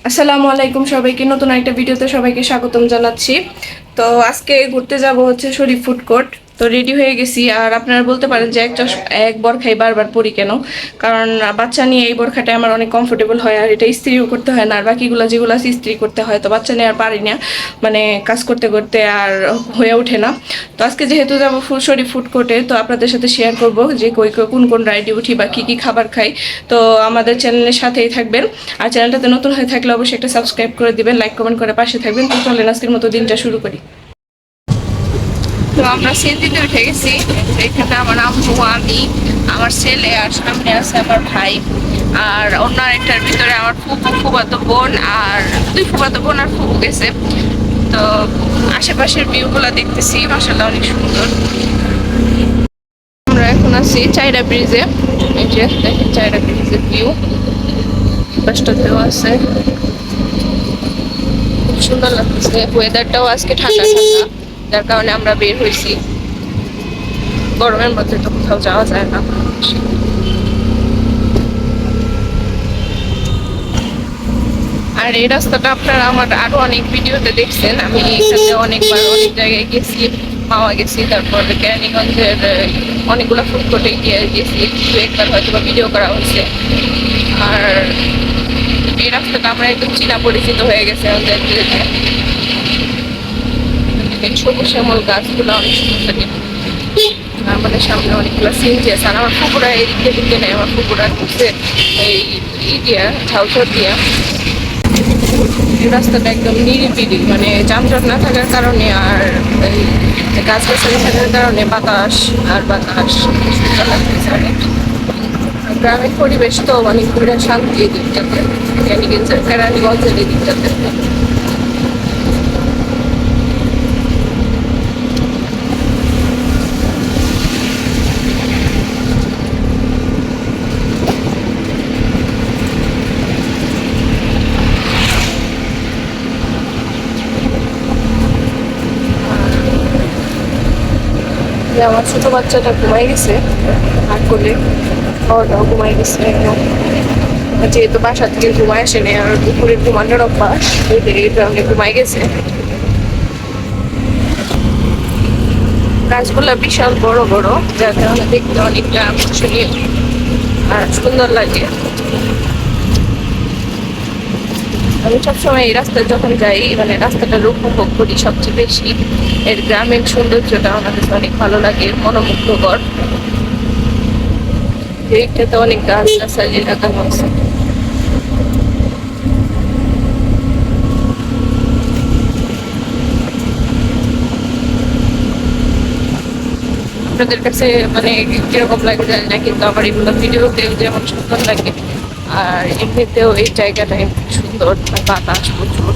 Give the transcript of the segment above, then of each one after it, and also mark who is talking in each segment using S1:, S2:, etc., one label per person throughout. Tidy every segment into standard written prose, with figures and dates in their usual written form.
S1: আসসালামু আলাইকুম সবাইকে, নতুন একটা ভিডিওতে সবাইকে স্বাগতম জানাচ্ছি। তো আজকে ঘুরতে যাব হচ্ছে শরীফ ফুড কোর্ট। তো রেডি হয়ে গেছি। আর আপনারা বলতে পারেন যে এক বোরখাই বারবার পরি কেন, কারণ বাচ্চা নিয়ে এই বোরখাটা আমার অনেক কমফোর্টেবল হয়, আর এটা ইস্ত্রিও করতে হয় না। আর বাকিগুলো যেগুলো আছে ইস্ত্রি করতে হয়, তো বাচ্চা নিয়ে আর পারি না, মানে কাজ করতে করতে আর হয়ে ওঠে না। তো আজকে যেহেতু যাবো শরীফ ফুড কোর্টে, তো আপনাদের সাথে শেয়ার করব যে কোন কোন রাইডে উঠি বা কি কি খাবার খাই। তো আমাদের চ্যানেলের সাথেই থাকবেন। আর চ্যানেলটাতে নতুন হয়ে থাকলে অবশ্যই একটা সাবস্ক্রাইব করে দিবেন, লাইক কমেন্ট করে পাশে থাকবেন। তো চলেন আজকের মতো দিনটা শুরু করি। তো আমরা সিএনজিতে উঠে গেছি। এখানে আমার আম্মু, আমি, আমার ছেলে, আর সামনে আছে আমার ভাই, আর অন্য আরেকটার ভিতরে আমার ফুফাতো বোন, আর দুই ফুফাতো বোন আর ফুফু গেছে। তো আশেপাশের ভিউগুলো দেখতেছি, মাশাআল্লাহ অনেক সুন্দর। আমরা এখন আছি চাইরা ব্রিজে। এই যে দেখেন চাইরা ব্রিজের ভিউ, পাশটাতেও আছে, খুব সুন্দর লাগতেছে। ওয়েদারটাও আজকে ঠান্ডা ঠান্ডা, যার কারণে আমরা বের হয়েছি। গরমের মধ্যে তো কোথাও যাওয়া যায় না। আর এই রাস্তাটা আপনারা আমার আরো অনেক ভিডিওতে দেখছেন। আমি এখানে অনেকবার অনেক জায়গায় গেছি, পাওয়া গেছি। তারপর কেরানীগঞ্জের অনেকগুলো ফুড কোর্টে গেছি, একবার হয়তো বা ভিডিও করা হয়েছে। আর এই রাস্তাটা আমরা একদম চীনা পরিচিত হয়ে গেছে আমাদের। সবুজ শ্যামল গাছগুলো অনেক সুন্দর লাগে। আমাদের সামনে অনেকগুলো সিনজি আছে। আর আমার পুকুরা এদিকে দিকে নেই, আমার পুকুরা হচ্ছে এই দিয়া ঝাউঝর দিয়া। রাস্তাটা একদম নিরিবিলি, মানে যানজট না থাকার কারণে আর এই গাছগাছালি থাকার কারণে বাতাস আর বাতাস সুন্দর লাগতেছে অনেক। গ্রামের পরিবেশ তো অনেক ঘুরে শান্তি এই দিকটাতে, কেরানীগঞ্জের এই দিকটাতে। আমার ছোট বাচ্চাটা ঘুমাই গেছে আর কোলে, ওটাও ঘুমাই গেছে। যেহেতু বাসা থেকে ঘুমায় আসেনি, আর দুপুরে ঘুমানোর অভ্যাস, আমি ঘুমাই গেছে। গাছগুলা বিশাল বড় বড়, যার কারণে দেখতে অনেকটা আকর্ষণীয় আর সুন্দর লাগে। আমি সবসময় এই রাস্তায় যখন যাই, মানে রাস্তাটার উপভোগ করি সবচেয়ে বেশি। এর গ্রামের সৌন্দর্যটা আমার কাছে অনেক ভালো লাগে, মনোমুগ্ধকর। এটাতে অনেক গাছ গাছালি লাগানো আছে। আপনাদের কাছে মানে কিরকম লাগে জানি না, কিন্তু আমার এগুলো ভিডিওতেও যেমন সুন্দর লাগে, আর এমনিতেও এই জায়গাটা সুন্দর, বাতাস প্রচুর,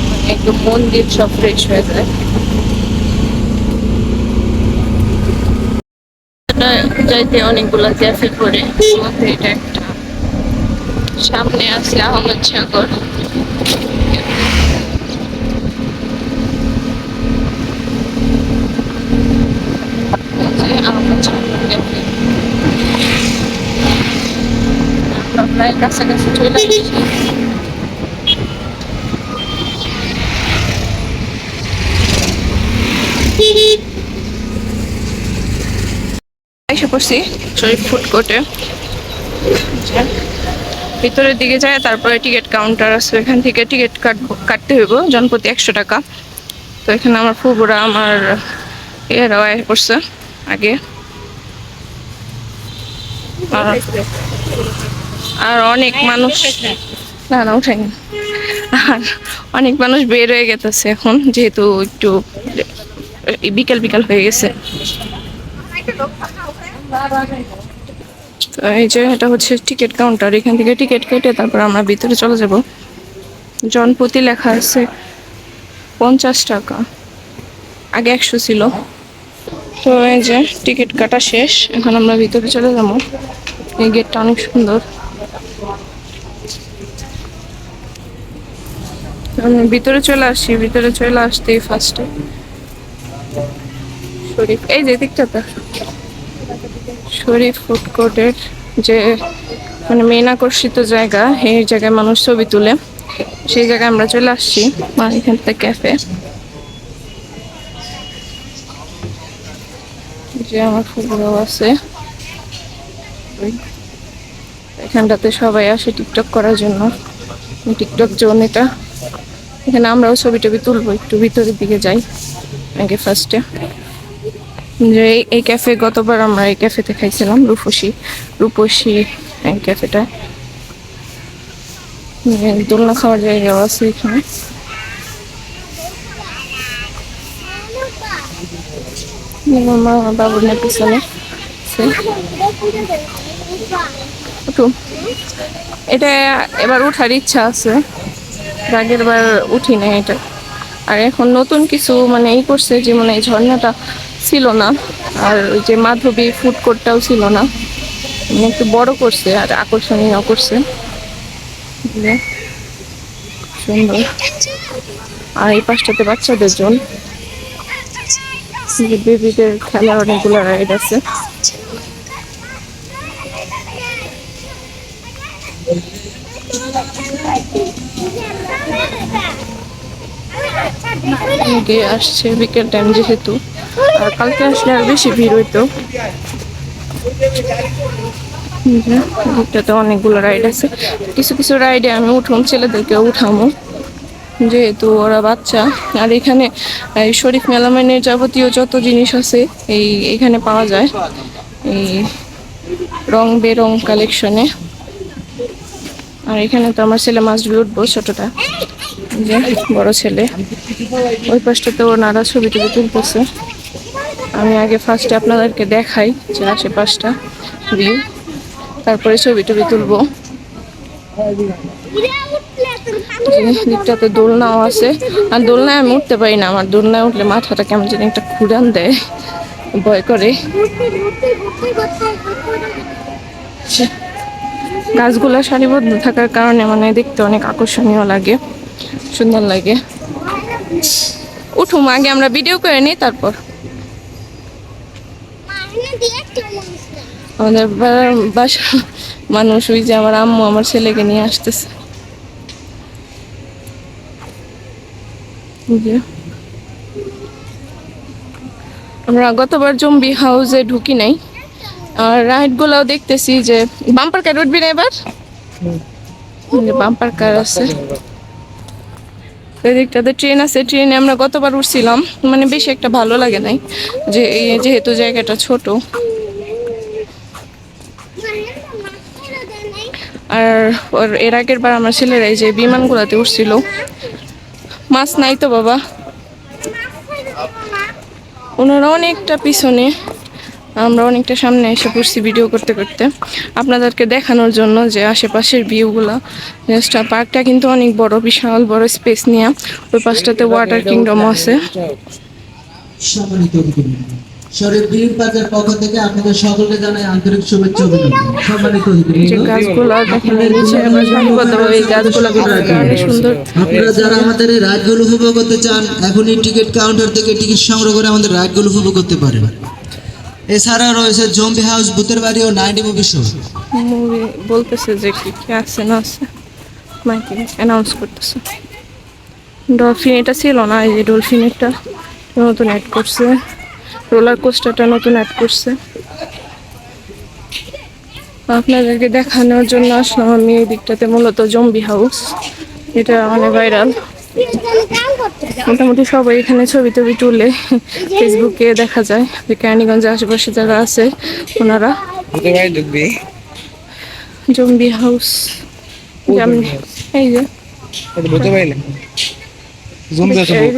S1: মানে একদম মন দিয়ে সব ফ্রেশ হয়ে যায়। যাইতে অনেকগুলো ক্যাফে করে, মধ্যে এটা একটা। সামনে আছে আহমদ সাগর। আহমদ সাগর ক্যাফে। আমরা প্রায় কাছাকাছি চলে আসছি। এসে পড়ছি শরীফ ফুড কোর্টে। ভিতরের দিকে যায়, তারপরে টিকিট কাউন্টার আছে, এখান থেকে টিকিট কাটতে হইব জনপ্রতি 100 টাকা। তো এখানে আমার ফুবুরা, আমার এরাও এসে পড়ছে আগে। আর অনেক মানুষ, না না উঠাইনি। আর অনেক মানুষ বের হয়ে গেছে এখন, যেহেতু একটু বিকাল বিকাল হয়ে গেছে। তো এই যে এটা হচ্ছে টিকিট কাউন্টার, এখান থেকে টিকিট কেটে তারপর আমরা ভিতরে চলে যাব। জনপ্রতি লেখা আছে 50 টাকা, আগে 100 ছিল। তো এই যে টিকিট কাটা শেষ, এখন আমরা ভিতরে চলে যাবো। এই গেটটা অনেক সুন্দর। আমি ভিতরে চলে আসি, ভিতরে চলে আসতেই ফার্স্টে শরীফ, এই যে দিকটাতে শরীফ ফুড কোর্টের যে মানে মেন আকর্ষিত জায়গা, এই জায়গায় মানুষ ছবি তুলে, সেই জায়গায় আমরা চলে আসছি। মানে এখান থেকে ক্যাফে, যে আমার ফুলগুলো আছে এখানটাতে, সবাই আসে টিকটক করার জন্য। টিকটক জোন এটা, এখানে আমরাও ছবি টবি তুলবো। একটু ভিতরের দিকে যাই আগে ফার্স্টে। যে এই ক্যাফে, গতবার আমরা এই ক্যাফেতে খাইছিলাম, রূপসী এই ক্যাফেটা। দোলনা খাওয়ার জায়গাও আছে এখানে। মা বাবুর না পিছনে এটা এবার উঠার ইচ্ছা আছে, আগের বার উঠি না এটা। আর এখন নতুন কিছু মানে এই করছে, যেমন এই ঝর্ণাটা ছিল না, আর ওই যে মাধবী ফুড কোর্টটাও ছিল না, মানে একটু বড় করছে আর আকর্ষণীয় করছে, সুন্দর। আর এই পাশটাতে বাচ্চাদের জন্য বেবিদের খেলার অনেকগুলো রাইড আছে। আসছে বিকেল টাইম যেহেতু, আর কালকে আসলে আর বেশি ভিড় হইতো। এটাতে অনেকগুলো রাইড আছে, কিছু কিছু রাইডে আমি উঠুম, ছেলেদেরকে উঠামো যেহেতু ওরা বাচ্চা। আর এখানে এই শরীফ মেলামেনের যাবতীয় যত জিনিস আছে এইখানে পাওয়া যায়, এই রং বেরং কালেকশনে। আর এখানে তো আমার ছেলে মাছ দিয়ে উঠবো, ছোটটা, যে বড় ছেলে ওই পাশটাতে ওনারা ছবি টবি তুলতেছে। আমি আগে ফার্স্টে আপনাদেরকে দেখাই যে আশেপাশটা ভিউ, তারপরে ছবি টবি তুলবো। দিকটাতে দোলনাও আছে, আর দোলনায় আমি উঠতে পারি না, আমার দোলনায় উঠলে মাথাটা কেমন যেন একটা ঘুরান দেয়, ভয় করে। গাছগুলা সারিবদ্ধ থাকার কারণে মানে দেখতে অনেক আকর্ষণীয় লাগে, সুন্দর লাগে। উঠুম আগে আমরা ভিডিও করে নিই, তারপর আমাদের বাসা মানুষ, ওই যে আমার আম্মু আমার ছেলেকে নিয়ে আসতেছে। আমরা গতবার জম্বি হাউসে ঢুকি নাই, আর রাইড গুলাও দেখতেছি যে বাম্পার কার উঠবি না এবার, বাম্পার কার আছে। এদিকটাতে ট্রেন আছে, ট্রেনে আমরা গতবার উঠছিলাম, মানে বেশি একটা ভালো লাগে নাই, যে যেহেতু জায়গাটা ছোট। আর এর আগের বার আমার ছেলেরাই যে বিমানগুলোতে উঠছিল। মাছ নাই তো বাবা, ওনারা অনেকটা পিছনে, আমরা অনেকটা সামনে এসে পড়ছি ভিডিও করতে করতে, আপনাদেরকে দেখানোর জন্য যে আশেপাশের ভিউগুলা। পার্কটা কিন্তু অনেক বড়, বিশাল বড় স্পেস নিয়ে। ওই পাশটাতে ওয়াটার কিংডম আছে। শরীফ ড্রিম পার্কের পক্ষ থেকে আপনাদের সকলকে জানাই আন্তরিক শুভেচ্ছা ও অভিনন্দন। সম্মানিত গাছগুলো দেখেন, এই গাছগুলো সুন্দর। আপনারা যারা আমাদের এই রাইডগুলো উপভোগ করতে চান, এখনই টিকিট কাউন্টার থেকে টিকিট সংগ্রহ করে আমাদের রাইডগুলো উপভোগ করতে পারেন। এছাড়া রয়েছে জম্বি হাউস, ভূতের বাড়ি ও 90 মুভি শো। মুভি বলতেছে যে কি কি আছে না আছে, মাইকে অ্যানাউন্স করতেছে। ডলফিন এটা ছিল না, এই যে ডলফিন এটা নতুন অ্যাড করছে, রোলার কোস্টারটা নতুন অ্যাড করছে। আপনাদেরকে দেখানোর জন্য আসলাম আমি এই দিকটাতে, মূলত জম্বি হাউস, এটা অনেক ভাইরাল। মোটামুটি সবাই এখানে ছবি টবি তুলে ফেসবুকে দেখা যায়, যে কেরানীগঞ্জের আশেপাশে যারা আছে ওনারা। জম্বি হাউস এই যে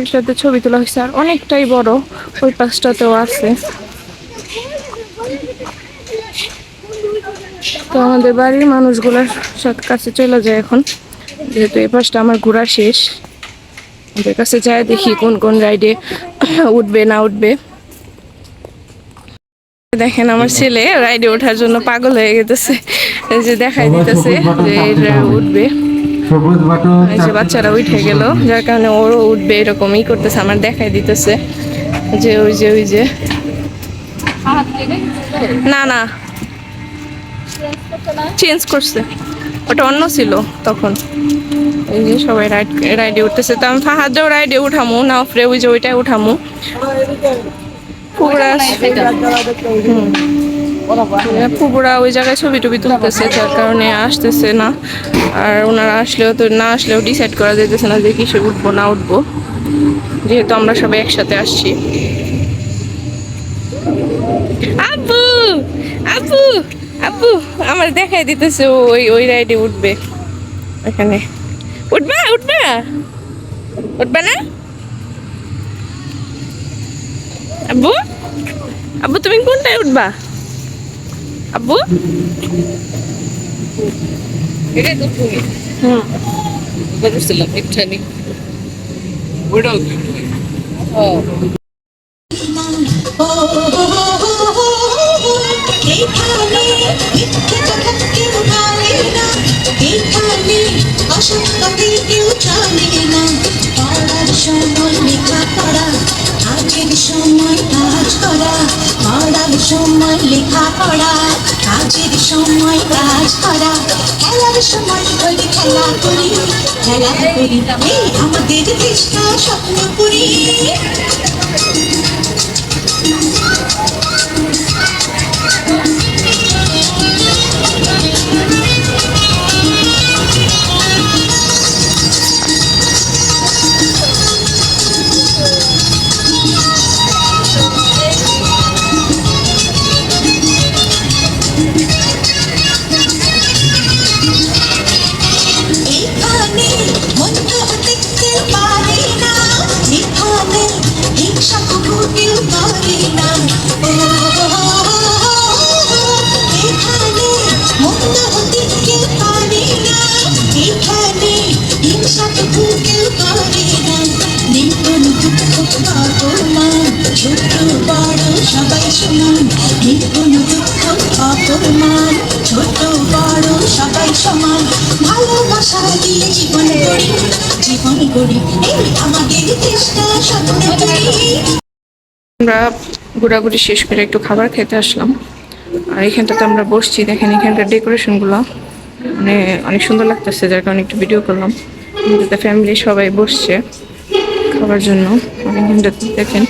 S1: এইটাতে ছবি তোলা হয়েছে, আর অনেকটাই বড়, ওই পাশটাতেও আছে। তো আমাদের বাড়ির মানুষগুলোর সাথে কাছে চলে যায় এখন, যেহেতু এই পাশটা আমার ঘোরা শেষ। ওদের কাছে যায় দেখি কোন কোন রাইডে উঠবে না উঠবে। দেখেন আমার ছেলে রাইডে ওঠার জন্য পাগল হয়ে গেছে, যে দেখাই দিতেছে যে উঠবে। এই যে বাচ্চারা উঠে গেল, যার কারণে ওরও উঠবে এরকমই করতেছে, আমার দেখাই দিতেছে যে ওই যে না না চেঞ্জ করছে, ওটা অন্য ছিল তখন। এই যে সবাই রাইডে উঠতেছে, তো আমি ফাহাদেও রাইডে উঠামু, না ফ্রে ওই যে ওইটাই উঠামু। ফুবুরা ওই জায়গায় ছবি টবি তুলতেছে, যার কারণে আসতেছে না। আর ওনারা আসলেও তো, না আসলেও ডিসাইড করা যাইতেছে না যে কিসে উঠবো না উঠবো, যেহেতু আমরা সবাই একসাথে আসছি। আব্বু আব্বু আব্বু আমার দেখাই দিতেছে ওই ওই রাইডে উঠবে। এখানে উঠবা উঠবা উঠবা না আব্বু? আব্বু তুমি কোনটায় উঠবা আব্বু?
S2: এটাই তো তুমি
S1: হুম,
S2: বলেছিলাম একটুখানি ওটাও
S3: এখানে মিথ্যে কথা কেউ বলে না, এখানে অসত্যকে কেউ চলে না। পড়ার সময় লেখাপড়া, কাজের সময় কাজ করা। পড়ার সময় লেখাপড়া, কাজের সময় কাজ করা। খেলার সময় বলি খেলা করি, খেলা করি এই আমাদের দেশটা স্বপ্ন করি। এখানে মন্দ হতে কেউ পারে না, এখানে হিংসা কবু কেউ করে না। এখানে মন্দ হতে কেউ পারে না, এখানে হিংসা কবু কেউ করে না। নেই কোনো দুঃখ অপমান, ছোট বড় সবাই সমান। নেই কোনো দুঃখ অপমান, ছোট বড় সবাই সমান। ভালোবাসা দিয়ে জীবন গড়ি, জীবন গড়ি এই আমাদের দেশটা স্বপ্ন করি।
S1: আমরা ঘোরাঘুরি শেষ করে একটু খাবার খেতে আসলাম। আর এখানটাতে আমরা বসছি, দেখেন এখানকার ডেকোরেশনগুলো মানে অনেক সুন্দর লাগতেছে, যার কারণে একটু ভিডিও করলাম। আমাদের ফ্যামিলি সবাই বসছে খাবার জন্য। আর এখানটাতে দেখেন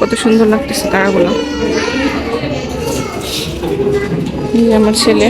S1: কত সুন্দর লাগতেছে তারাগুলো। এই যে আমার ছেলে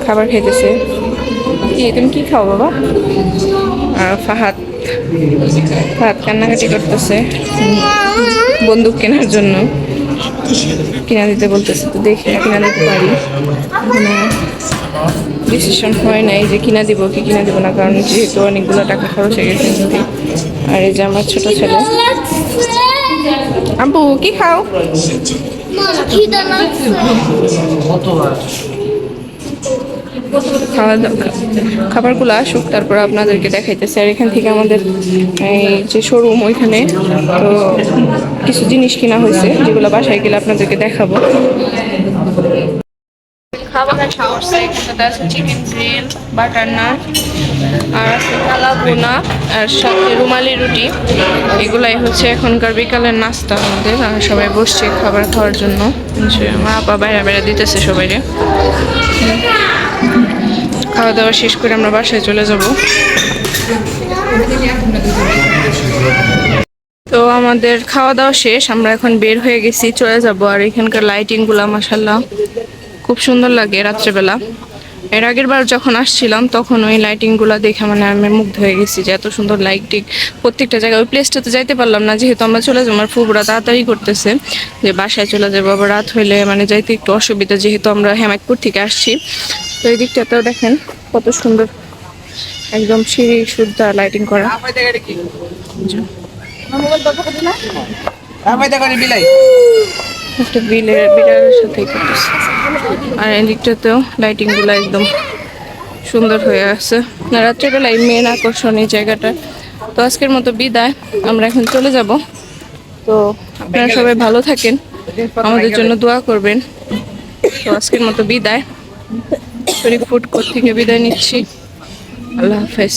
S1: খাবার খেতেছে। এই তুমি কি খাও বাবা? আর ফাহাদ ফাহাদ কান্নাকাটি করতেছে বন্দুক কেনার জন্য, কিনা দিতে বলতেছে। তো দেখি কিনা দিতে পারি, ডিসিশন হয় নাই যে কিনা দিব কি কিনা দিব না, কারণ যেহেতু অনেকগুলো টাকা খরচ হয়ে গেছে এমনিতে। আর এই যে আমার ছোট ছেলে। আব্বু কি খাও? খাবারগুলো আসুক, তারপর আপনাদেরকে দেখাইতেছে। আর এখান থেকে আমাদের এই যে শোরুম, ওইখানে তো কিছু জিনিস কিনা হয়েছে, যেগুলো বাসায় গেলে আপনাদেরকে দেখাবো। খাবার এখানে আছে চিকেন গ্রিল, বাটার নান, আর আছে কালা ভুনা, আর সাথে রুমালি রুটি। এগুলাই হচ্ছে এখনকার বিকালের নাস্তা আমাদের। আর সবাই বসছে খাবার খাওয়ার জন্য। মা বাবা বাইরে বাইরে দিতেছে সবাইরে। খাওয়া দাওয়া শেষ করে আমরা বাসায় চলে যাব। তো আমাদের খাওয়া দাওয়া শেষ, আমরা এখন বের হয়ে গেছি, চলে যাব। আর এখানকার লাইটিং গুলা মাশাআল্লাহ খুব সুন্দর লাগে রাত্রেবেলা। এর আগের বার যখন আসছিলাম তখন ওই লাইটিং গুলা দেখে মানে আমি মুগ্ধ হয়ে গেছি যে এত সুন্দর লাইটিং প্রত্যেকটা জায়গায়। ওই প্লেসটাতে যাইতে পারলাম না, যেহেতু আমরা চলে যাবো। আমার ফুবুরা তাড়াতাড়ি করতেছে যে বাসায় চলে যাবো, আবার রাত হইলে মানে যাইতে একটু অসুবিধা, যেহেতু আমরা হেমায়তপুর থেকে আসছি। তো এই দিকটাতেও দেখেন কত সুন্দর, একদম সিঁড়ি সুদ্ধা লাইটিং করা। একটা বিড়ালের সাথে করতেছে। আর এদিকটাতেও লাইটিং গুলো একদম সুন্দর হয়ে আছে। রাত্রেবেলায় মেন আকর্ষণ এই জায়গাটা। তো আজকের মতো বিদায়, আমরা এখন চলে যাব। তো আপনারা সবাই ভালো থাকেন, আমাদের জন্য দোয়া করবেন। তো আজকের মতো বিদায়, শরীফ ফুড কোর্ট থেকে বিদায় নিচ্ছি। আল্লাহ হাফেজ।